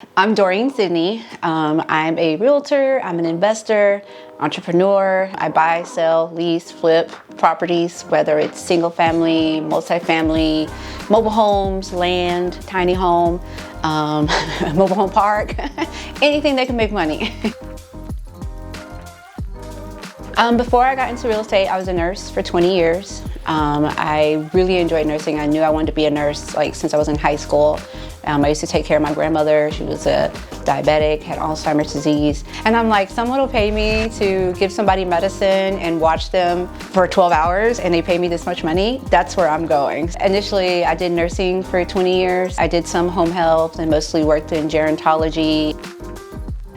I'm Doreen Sidney. I'm a realtor, I'm an investor, entrepreneur. I buy, sell, lease, flip properties, whether it's single family, multifamily, mobile homes, land, tiny home, mobile home park, anything that can make money. Before I got into real estate, I was a nurse for 20 years. I really enjoyed nursing. I knew I wanted to be a nurse since I was in high school. I used to take care of my grandmother. She was a diabetic, had Alzheimer's disease. And I'm like, someone will pay me to give somebody medicine and watch them for 12 hours and they pay me this much money. That's where I'm going. Initially, I did nursing for 20 years. I did some home health and mostly worked in gerontology.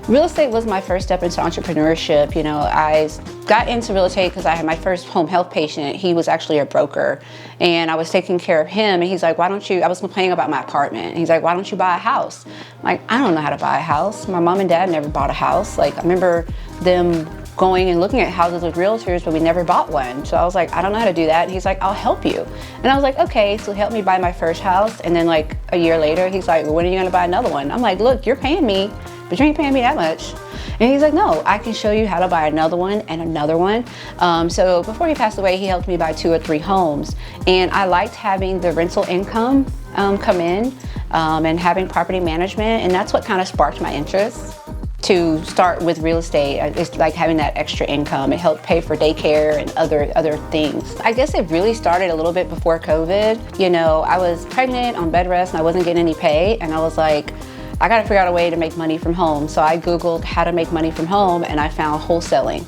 Real estate was my first step into entrepreneurship. You know, I got into real estate because I had my first home health patient. He was actually a broker and I was taking care of him and he's like, I was complaining about my apartment. And he's like, why don't you buy a house? I'm like, I don't know how to buy a house. My mom and dad never bought a house. I remember them going and looking at houses with realtors, but we never bought one. So I was like, I don't know how to do that. And he's like, I'll help you. And I was like, okay. So he helped me buy my first house. And then a year later, he's like, well, when are you gonna buy another one? I'm like, look, you're paying me, but you ain't paying me that much. And he's like, no, I can show you how to buy another one and another one. So before he passed away, he helped me buy 2 or 3 homes. And I liked having the rental income come in and having property management. And that's what kind of sparked my interest to start with real estate. It's like having that extra income. It helped pay for daycare and other things. I guess it really started a little bit before COVID. You know, I was pregnant on bed rest and I wasn't getting any pay. And I was like, I gotta figure out a way to make money from home. So I Googled how to make money from home and I found wholesaling.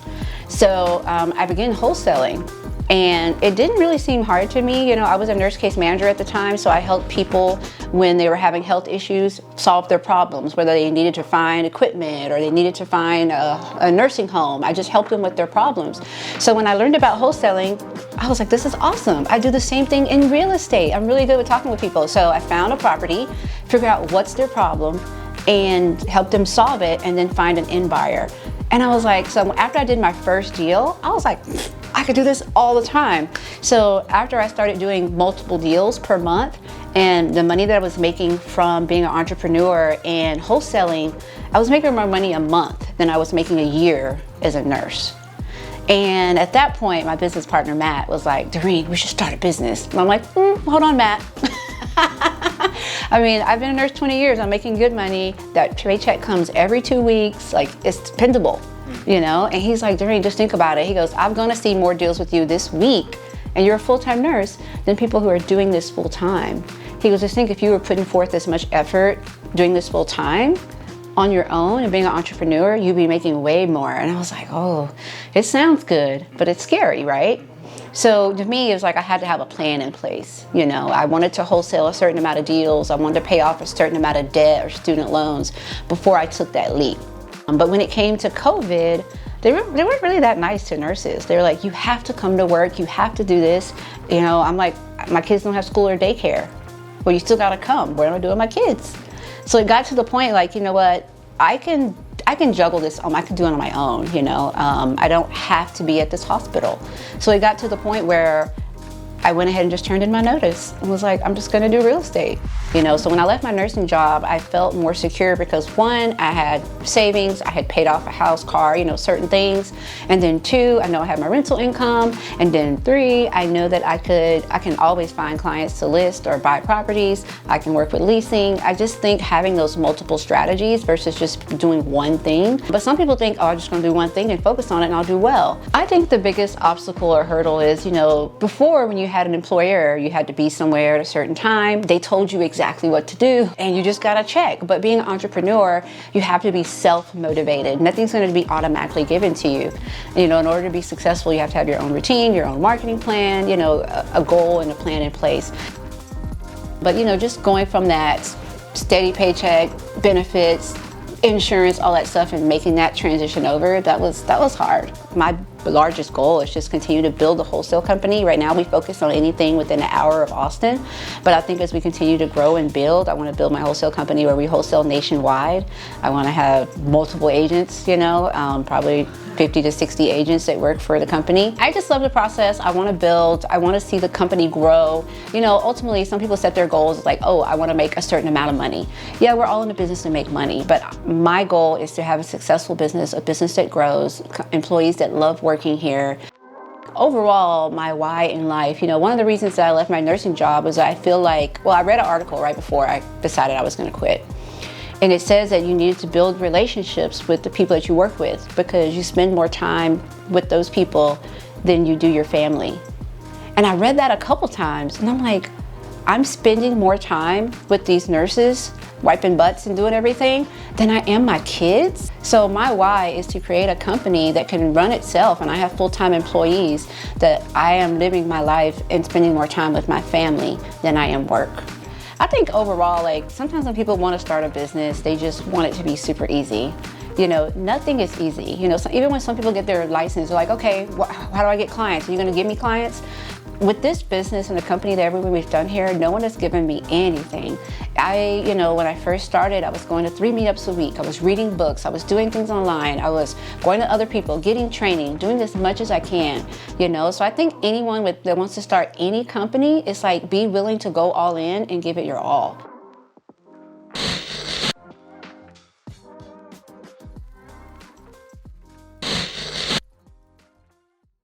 So I began wholesaling and it didn't really seem hard to me. You know, I was a nurse case manager at the time, so I helped people when they were having health issues solve their problems, whether they needed to find equipment or they needed to find a nursing home. I just helped them with their problems. So when I learned about wholesaling, I was like, this is awesome. I do the same thing in real estate. I'm really good with talking with people. So I found a property, figure out what's their problem, and help them solve it, and then find an end buyer. And I was like, so after I did my first deal, I was like, I could do this all the time. So after I started doing multiple deals per month and the money that I was making from being an entrepreneur and wholesaling, I was making more money a month than I was making a year as a nurse. And at that point, my business partner, Matt, was like, Doreen, we should start a business. And I'm like, hold on, Matt. I mean, I've been a nurse 20 years. I'm making good money. That paycheck comes every 2 weeks. It's dependable, you know? And he's like, Doreen, just think about it. He goes, I'm gonna see more deals with you this week, and you're a full-time nurse, than people who are doing this full-time. He goes, just think if you were putting forth this much effort doing this full-time on your own and being an entrepreneur, you'd be making way more. And I was like, oh, it sounds good, but it's scary, right? So to me, it was like I had to have a plan in place. You know, I wanted to wholesale a certain amount of deals. I wanted to pay off a certain amount of debt or student loans before I took that leap. But when it came to COVID, they weren't really that nice to nurses. They were like, you have to come to work. You have to do this. You know, I'm like, my kids don't have school or daycare. Well, you still got to come. What am I doing with my kids? So it got to the point you know what, I can juggle this. I can do it on my own, you know. I don't have to be at this hospital. So it got to the point where I went ahead and just turned in my notice and was like, I'm just gonna do real estate. You know, so when I left my nursing job, I felt more secure because 1, I had savings, I had paid off a house, car, you know, certain things. And then 2, I know I had my rental income. And then 3, I know that I can always find clients to list or buy properties. I can work with leasing. I just think having those multiple strategies versus just doing one thing. But some people think, oh, I'm just gonna do one thing and focus on it and I'll do well. I think the biggest obstacle or hurdle is, you know, before when you had an employer, you had to be somewhere at a certain time. They told you exactly what to do and you just gotta check. But being an entrepreneur, you have to be self-motivated. Nothing's gonna be automatically given to you. You know, in order to be successful, you have to have your own routine, your own marketing plan, you know, a goal and a plan in place. But, you know, just going from that steady paycheck, benefits, insurance, all that stuff, and making that transition over, that was hard. My largest goal is just continue to build a wholesale company. Right now we focus on anything within an hour of Austin, but I think as we continue to grow and build, I want to build my wholesale company where we wholesale nationwide. I want to have multiple agents, you know, probably 50 to 60 agents that work for the company. I just love the process. I want to build. I want to see the company grow. You know, ultimately, some people set their goals like, oh, I want to make a certain amount of money. Yeah, we're all in the business to make money, but my goal is to have a successful business, a business that grows, employees that love working here. Overall, my why in life, you know, one of the reasons that I left my nursing job was I feel like, well, I read an article right before I decided I was going to quit. And it says that you need to build relationships with the people that you work with because you spend more time with those people than you do your family. And I read that a couple times and I'm like, I'm spending more time with these nurses, wiping butts and doing everything, than I am my kids. So my why is to create a company that can run itself and I have full-time employees, that I am living my life and spending more time with my family than I am work. I think overall, like sometimes when people want to start a business, they just want it to be super easy. You know, nothing is easy. You know, so even when some people get their license, they're like, okay, how do I get clients? Are you going to give me clients? With this business and the company that everything we've done here, no one has given me anything. You know, when I first started, I was going to 3 meetups a week. I was reading books. I was doing things online. I was going to other people, getting training, doing as much as I can, you know. So I think anyone that wants to start any company, it's like be willing to go all in and give it your all.